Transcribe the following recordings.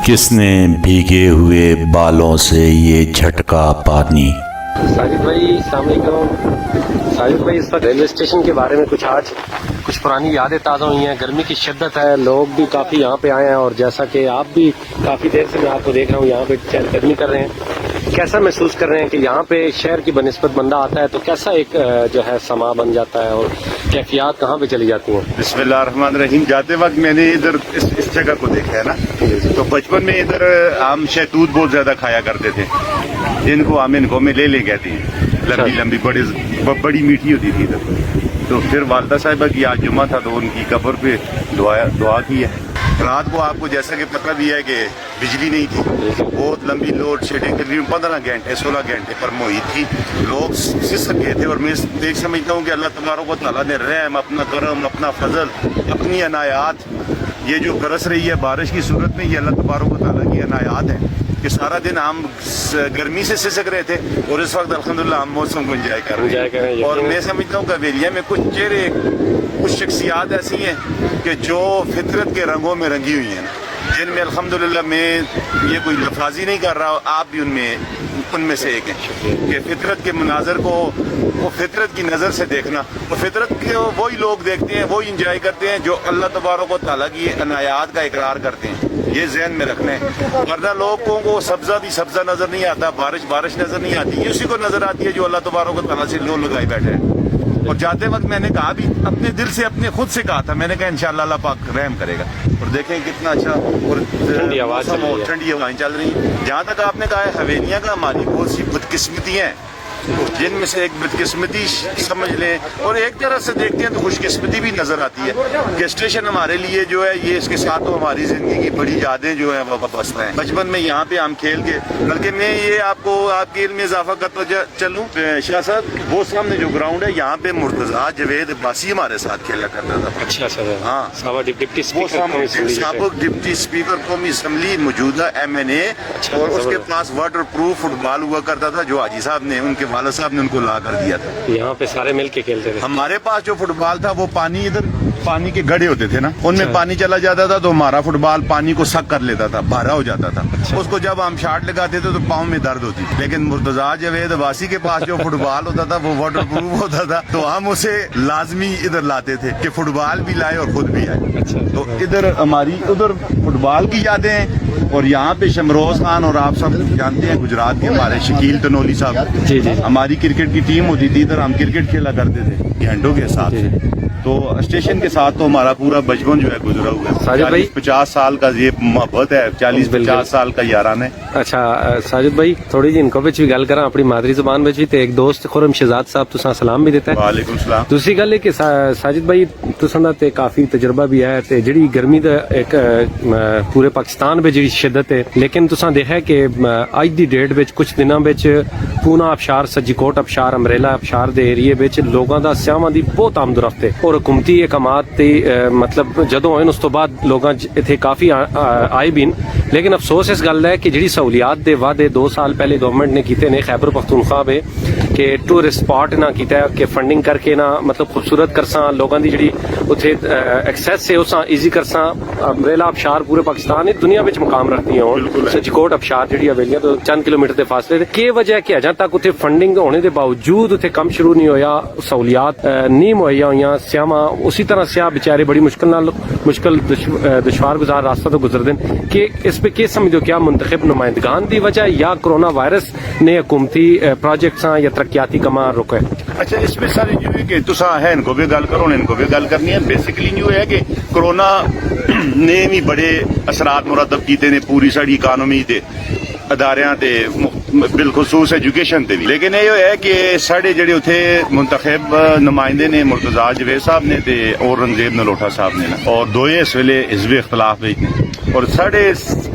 کس نے بھیگے ہوئے بالوں سے یہ جھٹکا پانی؟ ساجد بھائی السلام علیکم۔ ساجد بھائی اس وقت ریلوے اسٹیشن کے بارے میں کچھ پرانی یادیں تازہ ہوئی ہیں۔ گرمی کی شدت ہے، لوگ بھی کافی یہاں پہ آئے ہیں، اور جیسا کہ آپ بھی کافی دیر سے میں آپ کو دیکھ رہا ہوں یہاں پہ چہل قدمی کر رہے ہیں، کیسا محسوس کر رہے ہیں کہ یہاں پہ شہر کی بنسبت بندہ آتا ہے تو کیسا ایک جو ہے سما بن جاتا ہے اور کیفیات کہاں پہ چلی جاتی ہیں؟ بسم اللہ الرحمن الرحیم۔ جاتے وقت میں نے ادھر اس جگہ کو دیکھا ہے نا، تو بچپن میں ادھر ہم شہتوت بہت زیادہ کھایا کرتے تھے، ان کو میں لے کہتے ہیں، لمبی لمبی بڑی میٹھی ہوتی تھی ادھر۔ تو پھر والدہ صاحبہ کی آج جمعہ تھا تو ان کی قبر پہ دعا کی ہے۔ رات کو آپ کو جیسا کہ پتہ بھی ہے کہ بجلی نہیں تھی، بہت لمبی لوڈ شیڈنگ تقریباً 15 گھنٹے 16 گھنٹے پر محیط تھی، لوگ سسک گئے تھے۔ اور میں دیکھ سمجھتا ہوں کہ اللہ تبارک و تعالیٰ نے رحم، اپنا کرم، اپنا فضل، اپنی عنایات، یہ جو برس رہی ہے بارش کی صورت میں، یہ اللہ تبارک و تعالیٰ کی عنایات ہے کہ سارا دن ہم گرمی سے سسک رہے تھے اور اس وقت الحمدللہ ہم موسم کو انجوائے کر رہے ہیں۔ اور میں سمجھتا ہوں کہ ویلیا میں کچھ شخصیات ایسی ہیں کہ جو فطرت کے رنگوں میں رنگی ہوئی ہیں، جن میں الحمدللہ میں یہ کوئی لفاظی نہیں کر رہا، آپ بھی ان میں سے ایک ہیں کہ فطرت کے مناظر کو وہ فطرت کی نظر سے دیکھنا، اور فطرت کے وہی لوگ دیکھتے ہیں، وہی انجوائے کرتے ہیں جو اللہ تبارک و تعالیٰ کی عنایات کا اقرار کرتے ہیں۔ یہ ذہن میں رکھنا ہے، ورنہ لوگوں کو سبزہ بھی سبزہ نظر نہیں آتا، بارش نظر نہیں آتی، یہ اسی کو نظر آتی ہے جو اللہ تبارک و تعالیٰ سے لو لگائے بیٹھے ہیں۔ اور جاتے وقت میں نے کہا بھی، اپنے دل سے اپنے خود سے کہا تھا، میں نے کہا انشاءاللہ اللہ پاک رحم کرے گا۔ اور دیکھیں کتنا اچھا اور ٹھنڈی ہوائیں چل رہی ہیں۔ جہاں تک آپ نے کہا ہے حویلیاں کا، ہماری بہت سی بدقسمتیاں ہیں، جن میں سے ایک بدقسمتی سمجھ لیں، اور ایک طرح سے دیکھتے ہیں تو خوش قسمتی بھی نظر آتی ہے کہ اسٹیشن ہمارے لیے جو ہے یہ اس کے ساتھ تو ہماری زندگی کی بڑی یادیں جو ہیں وہ وابستہ ہیں۔ بچپن میں یہاں پہ ہم کھیل کے، بلکہ میں یہ آپ کو آپ کے علم میں اضافہ کرتا چلوں، شاہ صاحب وہ سامنے جو گراؤنڈ ہے یہاں پہ مرتضیٰ جاوید عباسی ہمارے ساتھ کھیلا کرتا تھا۔ اچھا سر، ہاں، سابق ڈپٹی اسپیکر قومی اسمبلی، موجودہ MNA، اور اس کے پاس واٹر پروف فٹ بال ہوا کرتا تھا جو حاجی صاحب نے، ان کے والد صاحب نے ان کو لا کر دیا تھا۔ یہاں پہ سارے مل کے کھیلتے تھے۔ ہمارے پاس جو فٹ بال تھا وہ پانی، ادھر پانی کے گڑھے ہوتے تھے نا، ان میں پانی چلا جاتا تھا تو ہمارا فٹ بال پانی کو سک کر لیتا تھا، بھارا ہو جاتا تھا۔ اس کو جب ہم شاٹ لگاتے تھے تو پاؤں میں درد ہوتی، لیکن مرتضیٰ جاوید عباسی کے پاس جو فٹ بال ہوتا تھا وہ واٹر پروف ہوتا تھا، تو ہم اسے لازمی ادھر لاتے تھے کہ فٹ بال بھی لائے اور خود بھی آئے۔ تو ادھر ہماری ادھر فٹ بال کی یادیں ہیں، اور یہاں پہ شمروز خان، اور آپ سب جانتے ہیں گجرات کے ہمارے شکیل تنولی صاحب، جی جی، ہماری کرکٹ کی ٹیم ہوتی تھی ادھر، ہم کرکٹ کھیلا کرتے تھے گھنٹوں کے ساتھ۔ تو اسٹیشن کے ساتھ تو ہمارا پورا بچپن جو ہے گزرا ہوا ہے۔ ساجد بھائی 50 سال کا یہ محبت ہے، 40-50 سال کا یارانہ ہے۔ اچھا ساجد بھائی تھوڑی جی انکو بھی گل کراں اپنی مادری زبان میں تے ایک دوست خرم شہزاد صاحب تساں سلام بھی دیتا ہے۔ وعلیکم السلام۔ دوسری گل ہے کہ ساجد بھائی تساں دا تے کافی تجربہ بھی ہے تے جڑی گرمی دا ایک پورے پاکستان میں جڑی شدت ہے، لیکن تساں دیکھا ہے کہ اج دی ڈیٹ وچ کچھ دناں وچ پونا ابشار، سجیکوٹ ابشار، امریلا ابشار دے ایریے وچ لوگاں دا سیاحاں دی بہت آمد و رفت ہے، اور حکومتی اقامات تے مطلب جدوں ہوئے اس تو بعد لوگاں اتنے کافی آئے بھی، لیکن افسوس اس گل ہے کہ جڑی سہولیات دے وعدے 2 سال پہلے گورنمنٹ نے کیتے نے خیبر پختونخوا میں کہ ٹورسٹ سپاٹ نہ کیتا ہے کہ فنڈنگ کر کے نہ مطلب خوبصورت کرساں لوگاں دی جڑی اتنے ایکسیس سے اساں ایزی کرساں۔ امریلا ابشار پورے پاکستان دنیا وچ مقام رکھتی ہیں، سجیکوٹ ابشار جڑی حویلیاں تو چند کلومیٹر دے فاصلے تے کی وجہ ہے کہ اجاں تک اتنے فنڈنگ ہونے دے باوجود اتنے کم شروع نہیں ہویا، سہولیات نہیں مہیا ہوئیاں، سیاحاں اسی طرح سیاح بیچارے بڑی مشکل دشوار گزار راستہ تو گزر دیں کہ اس پہ کیا سمجھو کیا منتخب نمائندگان دی وجہ یا کرونا وائرس نے حکومتی پروجیکٹس یا ترقیاتی کما روکے؟ اچھا، اس میں ساری جو ہے کہ تساں ہے ان کو بھی گل کرو، ان کو بھی گل کرنی ہے۔ بیسیکلی جو ہے کہ کرونا نے بھی بڑے اثرات مرتب کیتے نے پوری ساری اکانومی تے، اداریاں تے، بالخصوص ایجوکیشن تے بھی۔ لیکن یہ ہے کہ ساڑے جڑے اتھے منتخب نمائندے نے مرتضیٰ جاوید صاحب نے تے اورنگزیب نلوٹا صاحب نے نا، اور دوئے اس ویلے حزب اختلاف وچ نے، اور ساڑے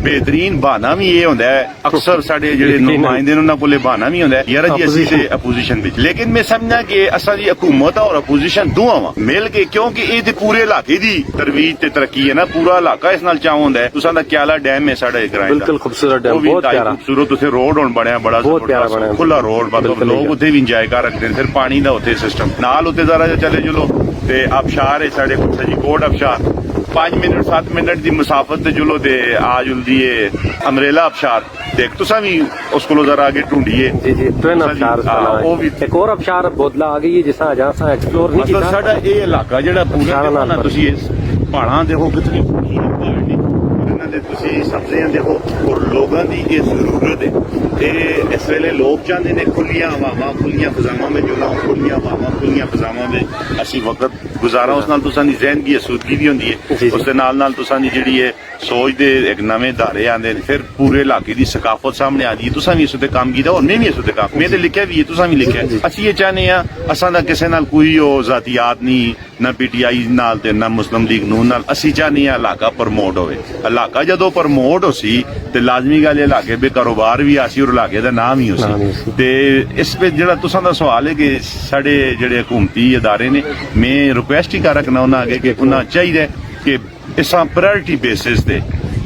بہترین بہانہ بھی یہ ہوندا ہے، اکثر ساڑے جڑے نمائندے انہاں کولے بہانہ بھی ہوندا ہے یار جی اسی تے اپوزیشن وچ، لیکن میں سمجھنا کہ اساں دی حکومت اور اپوزیشن دوواں مل کے، کیونکہ یہ تے پورے علاقے دی ترویج تے ترقی ہے نا، پورا علاقہ اس نال چاہوں ہوندا ہے۔ تساں دا کیالا ڈیم ہے ساڑا گرائیں دا، بالکل خوبصورت ڈیم، بہت پیارا خوبصورت، اتنے روڈ ہون بنیا بڑا کھلا روڈ، مطلب لوگ اتنے بھی انجوائے کر رکھتے ہیں، پھر پانی دا اتنے سسٹم نال اتنے ذرا چلے چلو تے آبشار ہے ساڑے سجیکوٹ آبشار، 5 ਮਿੰਟ 7 ਮਿੰਟ ਦੀ ਮੁਸਾਫਤ ਤੇ ਜੁਲੋ ਤੇ ਆ ਜੁਲਦੀ ਏ ਅਮਰੇਲਾ ਅਬਸ਼ਾਰ ਦੇਖ ਤੁਸੀਂ ਵੀ ਉਸ ਕੋਲੋਂ ਜ਼ਰਾ ਅੱਗੇ ਢੂੰਢੀਏ ਜੀ ਜੀ ट्विन अबशार ਉਹ ਵੀ एक और अबशार बोदला आ गई है जिसा जहाँ सा एक्सप्लोर नहीं ਮਤਲਬ किया ਸਾਡਾ ਇਹ ਇਲਾਕਾ ਜਿਹੜਾ ਪੂਰਾ ਅਬਸ਼ਾਰਾਂ ਨਾਲ ਦੇਖੋ ਨਾ ਤੁਸੀਂ ਇਸ ਪਹਾੜਾਂ ਦੇਖੋ ਕਿਤਨੀ ਖੂਬਸੂਰਤ ਪਹਾੜ ਨੇ ਇਹਨਾਂ ਦੇ ਤੁਸੀਂ ਸਬਜ਼ੀਆਂ ਦੇਖੋ ਔਰ ਲੋਕਾਂ ਦੀ ਇਹ ਜ਼ਰੂਰਤ ਹੈ ਇਹ ਇਸ ਵੇਲੇ ਲੋਕ ਚਾਹੁੰਦੇ ਨੇ ਖੁੱਲੀਆਂ ਹਵਾਵਾਂ ਖੁੱਲੀਆਂ ਫਜ਼ਾਵਾਂ ਵਿੱਚ ਜੁਲਾਉ ਖੁੱਲੀਆਂ ਹਵਾਵਾਂ ਖੁੱਲੀਆਂ ਫਜ਼ਾਵਾਂ ਵਿੱਚ ਅਸੀਂ ਵਕਤ ਗੁਜ਼ਾਰਾ ਉਸ ਨਾਲ ਤੁਸਾਂ ਦੀ ਜ਼ਿੰਦਗੀ ਅਸੂਦਗੀ ਵੀ ਹੁੰਦੀ ਹੈ ਉਸ ਦੇ ਨਾਲ ਤੁਸਾਂ ਦੀ ਜਿਹੜੀ ਹੈ ਸੋਚ ਦੇ ਇੱਕ ਨਵੇਂ ਧਾਰੇ ਆਉਂਦੇ ਨੇ ਫਿਰ ਪੂਰੇ ਇਲਾਕੇ ਦੀ ਸਕਾਫਤ ਸਾਹਮਣੇ ਆਉਂਦੀ ਹੈ ਤੁਸਾਂ ਵੀ ਇਸ ਉੱਤੇ ਕੰਮ ਕੀਤਾ ਔਰ ਮੈਂ ਵੀ ਇਸ ਉੱਤੇ ਕੰਮ ਮੈਂ ਤੇ ਲਿਖਿਆ ਵੀ ਹੈ ਤੁਸਾਂ ਵੀ ਲਿਖਿਆ ਅਸੀਂ ਇਹ ਚਾਹੁੰਦੇ ਆ ਅਸਾਂ ਦਾ ਕਿਸੇ ਨਾਲ ਕੋਈ ਉਹ ਜ਼ਾਤੀਆਤ ਨਹੀਂ ਨਾ ਪੀਟੀਆਈ ਨਾਲ ਤੇ ਨਾ ਮੁਸਲਿਮ ਲੀਗ ਨੂਨ ਨਾਲ ਅਸੀਂ ਚਾਹੁੰਦੇ ਆ ਇਲਾਕਾ ਪ੍ਰਮੋਟ ਹੋਵੇ ਇਲਾਕਾ ਜਦੋਂ ਪ੍ਰਮੋਟ ਹੋ ਸੀ ਤੇ ਲਾਜ਼ਮੀ ਗੱਲ ਇਹ ਇਲਾਕੇ ਦੇ ਕਾਰੋਬਾਰ ਵੀ ਆਸੀ ਔਰ ਇਲਾਕੇ ਦਾ ਨਾਮ ਹੀ ਹੋ ਸੀ ਤੇ ਇਸ ਵਿੱਚ ਜਿਹੜਾ ਤੁਸਾਂ ਦਾ ਸਵਾਲ ਹੈ ਕਿ ਸਾਡੇ ਜਿਹੜੇ ਹਕੂਮਤੀ ਅਦਾਰੇ ਨੇ ਮੈਂ ਰਿਕੁਐਸਟ ਹੀ ਕਰ ਰੱਖਣਾ ਉਹਨਾਂ ਅੱਗੇ ਕਿ ਉਹਨਾਂ ਚਾਹੀਦਾ ਕਿ ਇਸਾਂ ਪ੍ਰਾਇੋਰਟੀ ਬੇਸਿਸ ਤੇ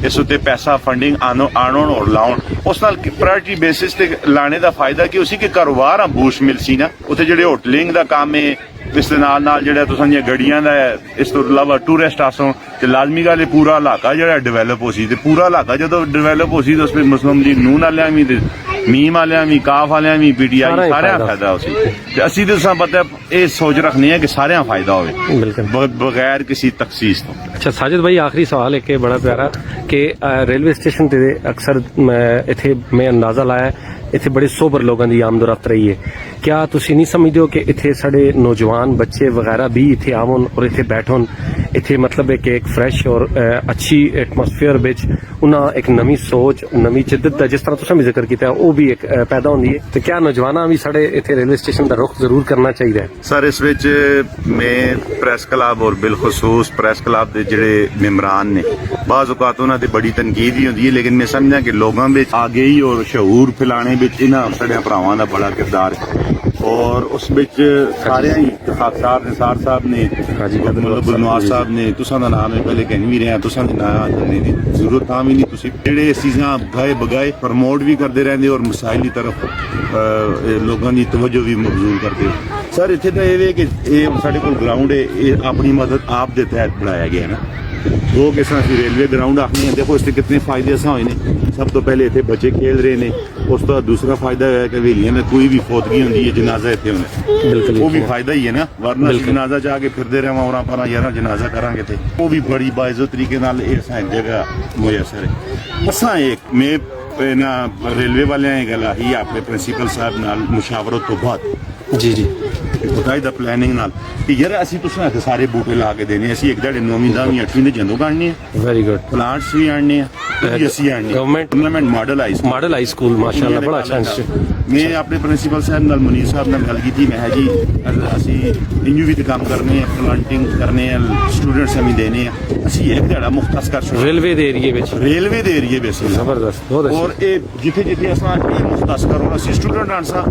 ਇਸ ਉੱਤੇ ਪੈਸਾ ਫੰਡਿੰਗ ਆਉਣ ਔਰ ਲਾਉਣ ਉਸ ਨਾਲ ਪ੍ਰਾਇੋਰਟੀ ਬੇਸਿਸ ਤੇ ਲਾਣੇ ਦਾ ਫਾਇਦਾ ਕੀ ਉਸੀ ਕਿ ਕਾਰੋਬਾਰ ਆ ਬੂਸ਼ ਮਿਲ ਸੀ ਨਾ ਉੱਥੇ ਜਿਹੜੇ ਹੋਟਲਿੰਗ ਦਾ ਕੰਮ ਹੈ ਇਸ ਦੇ ਨਾਲ ਜਿਹੜਾ ਤੁਸਾਂ ਦੀਆਂ ਗੱਡੀਆਂ ਦਾ ਇਸ ਤੋਂ ਇਲਾਵਾ ਟੂਰਿਸਟ ਆਸੋਂ ਤੇ ਲਾਜ਼ਮੀ ਗੱਲ ਇਹ ਪੂਰਾ ਇਲਾਕਾ ਜਿਹੜਾ ਡਿਵੈਲਪ ਹੋ ਸੀ ਤੇ ਪੂਰਾ ਇਲਾਕਾ ਜਦੋਂ ਡਿਵੈਲਪ ਹੋ ਸੀ ਤਾਂ ਉਸ ਵਿੱਚ ਮੁਸਲਿਮ ਲੀਗ ਨੂਨ ਵਾਲਿਆਂ ਵੀ ਤੇ ਮੀਮ ਵਾਲਿਆਂ ਵੀ ਕਾਫ ਵਾਲਿਆਂ ਵੀ ਪੀਟੀਆਈ ਸਾਰਿਆਂ ਫਾਇਦਾ ਹੋ ਸੀ ਤੇ ਅਸੀਂ ਤਾਂ ਪਤਾ ਇਹ ਸੋਚ ਰੱਖਣੀ ਹੈ ਕਿ ਸਾਰਿਆਂ ਫਾਇਦਾ ਹੋਵੇ ਬਗੈਰ ਕਿਸੇ ਤਖਸੀਸ ਤੋਂ अच्छा साजिद भाई आखिरी सवाल एक बड़ा प्यारा कि रेलवे स्टेशन ते अक्सर इत्थे मैं अंदाजा लाया इत्थे बड़े सोबर लोगों की आमदोरफ्त रही है क्या तुसी नहीं समझते हो कि इत्थे साडे नौजवान बच्चे वगैरह भी इत्थे आवन और इत्थे बैठन इत्थे मतलब है कि एक फ्रैश और अच्छी एटमोसफेयर विच उन्हां एक नवी सोच नवी जिद्दत दा जिस तरह तुसां भी जिक्र कीता वो भी एक पैदा होंदी है तो क्या नौजवानां भी साडे इत्थे रेलवे स्टेशन दा रुख जरूर करना चाहिए सर इस विच मैं प्रेस क्लब और बिलखसूस प्रेस क्लब ਦੇ ਜਿਹੜੇ ਮੈਂਬਰਾਨ ਨੇ ਬਾਜ਼ ਔਕਾਤ ਉਹਨਾਂ ਤੇ ਬੜੀ ਤਨਕੀਦ ਵੀ ਹੁੰਦੀ ਹੈ ਲੇਕਿਨ ਮੈਂ ਸਮਝਦਾ ਕਿ ਲੋਕਾਂ ਵਿੱਚ ਆਗਈ ਔਰ ਸ਼ਊਰ ਫੈਲਾਣੇ ਵਿੱਚ ਇਹਨਾਂ ਸਾਡੇ ਭਰਾਵਾਂ ਦਾ ਬੜਾ ਕਿਰਦਾਰ ਹੈ ਔਰ ਉਸ ਵਿੱਚ ਸਾਰਿਆਂ ਹੀ ਖਾਕਸਾਰ ਨਿਸਾਰ ਸਾਹਿਬ ਨੇ ਗੁਲਨਵਾਜ਼ ਸਾਹਿਬ ਨੇ ਤੁਸਾਂ ਦਾ ਨਾਮ ਹੈ ਪਹਿਲੇ ਕਹਿ ਵੀ ਰਿਹਾ ਤੁਸਾਂ ਦੇ ਨਾਂ ਜਾਣਨੇ ਦੀ ਜ਼ਰੂਰਤ ਤਾਂ ਵੀ ਨਹੀਂ ਤੁਸੀਂ ਜਿਹੜੇ ਇਸ ਚੀਜ਼ਾਂ ਗਾਏ ਬਗਾਏ ਪ੍ਰਮੋਟ ਵੀ ਕਰਦੇ ਰਹਿੰਦੇ ਔਰ ਮਸਾਇਲ ਦੀ ਤਰਫ ਲੋਕਾਂ ਦੀ ਤਵੱਜੋ ਵੀ ਮਬਜ਼ੂਲ ਕਰਦੇ ਸਰ ਇੱਥੇ ਤਾਂ ਇਹ ਕਿ ਇਹ ਸਾਡੇ ਕੋਲ ਗਰਾਊਂਡ ਹੈ ਇਹ ਆਪਣੀ ਮਦਦ ਆਪ ਦੇ ਤਹਿਤ ਬਣਾਇਆ ਗਿਆ ਨਾ ਉਹ ਕਿਸ ਤਰ੍ਹਾਂ ਅਸੀਂ ਰੇਲਵੇ ਗਰਾਊਂਡ ਆਖਦੇ ਹਾਂ ਦੇਖੋ ਇਸ ਦੇ ਕਿੰਨੇ ਫਾਇਦੇ ਅਸਾਂ ਹੋਏ ਨੇ ਸਭ ਤੋਂ ਪਹਿਲੇ ਇੱਥੇ ਬੱਚੇ ਖੇਡ ਰਹੇ ਨੇ ਉਸ ਤੋਂ ਦੂਸਰਾ ਫਾਇਦਾ ਹੈ ਕਿ ਹਵੇਲੀਆਂ में ਕੋਈ ਵੀ ਫੌਤਗੀ ਹੁੰਦੀ ਹੈ ਜਨਾਜ਼ਾ ਇੱਥੇ ਹੁੰਦਾ ਉਹ ਵੀ ਫਾਇਦਾ ਹੀ ਹੈ ਨਾ ਵਰਨਾ ਜਨਾਜ਼ਾ ਜਾ ਕੇ ਫਿਰਦੇ ਰਹਾਂ ਔਰਾਂ ਪਰਾਂ ਯਾਰਾਂ ਜਨਾਜ਼ਾ ਕਰਾਂਗੇ ਤੇ ਉਹ ਵੀ ਬੜੀ ਬਾਇਜ਼ਤ ਤਰੀਕੇ ਨਾਲ ਇਹ ਸਾਡੀ ਜਗ੍ਹਾ ਮੁਯੱਸਰ ਹੈ ਅਸਾਂ ਇੱਕ ਮੈਂ ਨਾ ਰੇਲਵੇ ਵਾਲਿਆਂ ਇਹ ਗੱਲ ਆਹੀ ਆਪਣੇ ਪ੍ਰਿੰਸੀਪਲ ਸਾਹਿਬ ਨਾਲ ਮੁਸ਼ਾਵਰਤ ਤੋਂ ਬਾਅਦ ਜੀ ਜੀ ਬਕਾਇਦਾ ਪਲੈਨਿੰਗ ਨਾਲ ਕਿ ਯਾਰ ਅਸੀਂ ਤੁਸੀਂ ਸਾਰੇ ਬੂਟੇ ਲਾ ਕੇ ਦੇਣੇ ਅਸੀਂ ਇੱਕ ਜਿਹੜੇ 9ਵੀਂ 10ਵੀਂ 8ਵੀਂ ਦੇ ਜੰਦੋਂ ਕਾਢਣੇ ਆ ਵੈਰੀ ਗੁੱਡ ਪਲਾਂਟਸ ਵੀ ਆਣਨੇ ਆ ਵੀ ਅਸੀਂ ਆਣਨੇ ਗਵਰਨਮੈਂਟ ਮਾਡਲ ਹਾਈ ਸਕੂਲ ਮਾਸ਼ਾਅੱਲਾ ਬੜਾ ਅੱਛਾ ਇੰਸਟੀਟਿਊਟ ਮੈਂ ਆਪਣੇ ਪ੍ਰਿੰਸੀਪਲ ਸਾਹਿਬ ਨਾਲ ਮੁਨੀਰ ਸਾਹਿਬ ਨਾਲ ਗੱਲ ਕੀਤੀ ਮੈਂ ਜੀ ਅਸੀਂ ਇੰਜੂ ਵੀ ਤੇ ਕੰਮ ਕਰਨੇ ਆ ਪਲਾਂਟਿੰਗ ਕਰਨੇ ਆ ਸਟੂਡੈਂਟਸ ਵੀ ਦੇਣੇ ਆ ਅਸੀਂ ਇੱਕ ਜਿਹੜਾ ਮੁਖਤਸ ਕਰ ਸਕਦੇ ਰੇਲਵੇ ਦੇ ਏਰੀਏ ਵਿੱਚ ਜ਼ਬਰਦਸਤ ਬਹੁਤ ਔਰ ਇਹ ਜਿੱਥੇ ਜਿੱਥੇ ਅਸਾਂ ਇਹ ਮੁਖਤਸ ਕਰੋ ਅਸੀਂ ਸਟੂਡੈਂਟ ਆਂਸਾ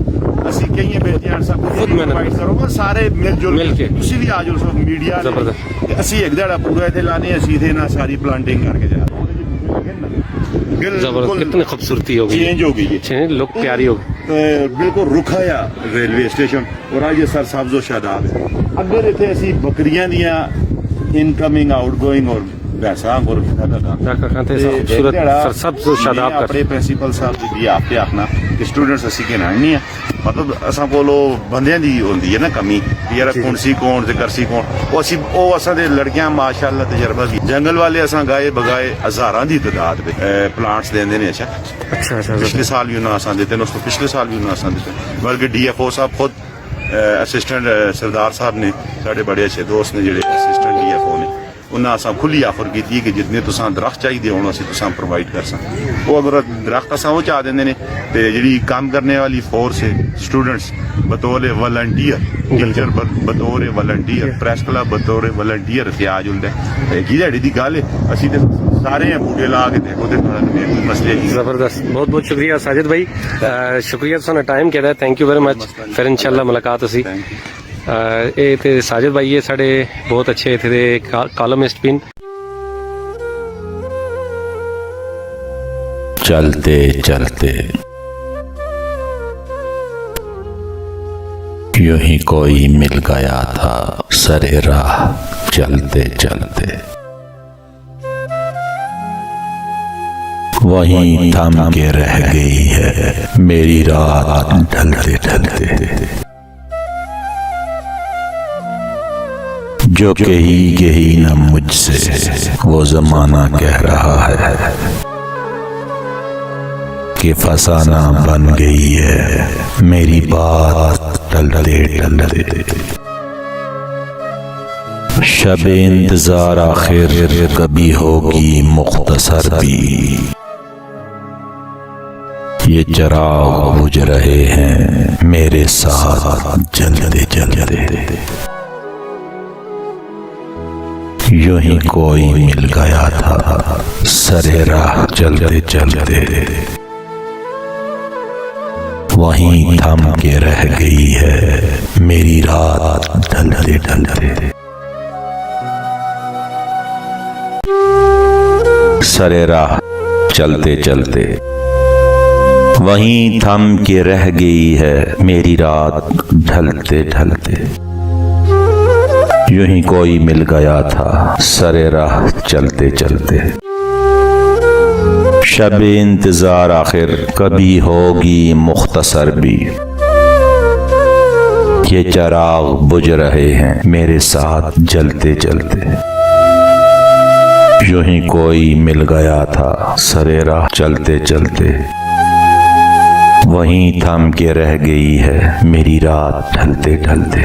ਅਸੀਂ ਕਈਆਂ ਬੇਟੀਆਂ ਆਂਸਾ ਖੁਦ ਮਿਹਨਤ ਕਰੋ ਸਾਰੇ ਮਿਲ ਜੁਲ ਕੇ ਤੁਸੀਂ ਵੀ ਆ ਜਾਓ ਸਭ ਮੀਡੀਆ ਅਸੀਂ ਇੱਕ ਜਿਹੜਾ ਪੂਰਾ ਇੱਥੇ ਲਾਣੇ ਅਸੀਂ ਇੱਥੇ ਨਾ ਸਾਰੀ ਪਲਾਂਟਿੰਗ ਕਰਕੇ ਜਾ ਜ਼ਬਰਦਸਤ कितनी खूबसूरती हो गई चेंज हो गई है लुक प्यारी हो गई बिल्कुल रुखाया रेलवे स्टेशन और आज ये सर साब्जो शादाब है अगर इतने ऐसी बकरियां दियां इनकमिंग आउटगोइंग और वैसा और अपने प्रिंसीपल साहब जी आपके आखना कि स्टूडेंट्स असी के नहीं है मतलब असा कोलो बंदियां दी होंदी है ना कमी यार कुणसी कौन ते करसी कौन वो असी वो असा दे लड़कियां माशाअल्लाह तजर्बा की जंगल वाले असा गाए बगाए हजारां दी तादाद में प्लांट्स देंदे ने अच्छा पिछले साल भी उन्होंने असा देते उसको पिछले साल भी उन्होंने असा देते बल्कि DFO साहब खुद असिस्टेंट सरदार साहब ने साढ़े बड़े अच्छे दोस्त ने जेडे असिस्टेंट DFO ने उन्हें असा खुली ऑफर की कि जितने तुसां दरख्त चाहिए होना असीं तुसां प्रोवाइड कर सकते वो अगर दरख्त असा वो चाह देंगे ने ते जी काम करने वाली फोर्स है स्टूडेंट्स बतौर वॉलंटियर टीचर बतौर वॉलंटियर प्रेस क्लब बतौर वॉलंटियर इत्याज होंदा है की दी गल है असीं ते सारे बूटे ला के देखो ते कोई मसले नहीं जबरदस्त बहुत बहुत शुक्रिया साजिद भाई शुक्रिया तुसां टाइम कहदा थैंक यू वेरी मच फिर इंशाल्लाह मुलाकात होसी ਇਹ ਤੇ ਸਾਜਿਦ ਭਾਈ ਇਹ ਸਾਡੇ ਬਹੁਤ ਅੱਛੇ ਇੱਥੇ ਦੇ ਕਾਲਮਿਸਟ ਵੀ चलते चलते यूं ही कोई मिल गया था सरे राह चलते चलते। वहीं थम के रह गई है मेरी रात ढलते ढलते। जो कही न मुझसे वो जमाना कह रहा है कि फसाना बन गई है मेरी बात टलते टलते। शब इंतजार आखिर कभी होगी मुख्तसर भी, ये चिराग बुझ रहे हैं मेरे साथ जलते जलते। यूं ही कोई मिल गया था सरे राह चलते चलते, वहीं थम के रह गई है मेरी रात ढलते ढलते। सरे राह चलते चलते, वहीं थम के रह गई है मेरी रात ढलते ढलते। यूं ही कोई मिल गया था सरे राह चलते चलते। शब इंतजार आखिर कभी होगी मुख्तसर भी, ये चिराग बुझ रहे हैं मेरे साथ जलते जलते। यूं ही कोई मिल गया था सरे राह चलते चलते, वहीं थम के रह गई है मेरी रात ढलते ढलते।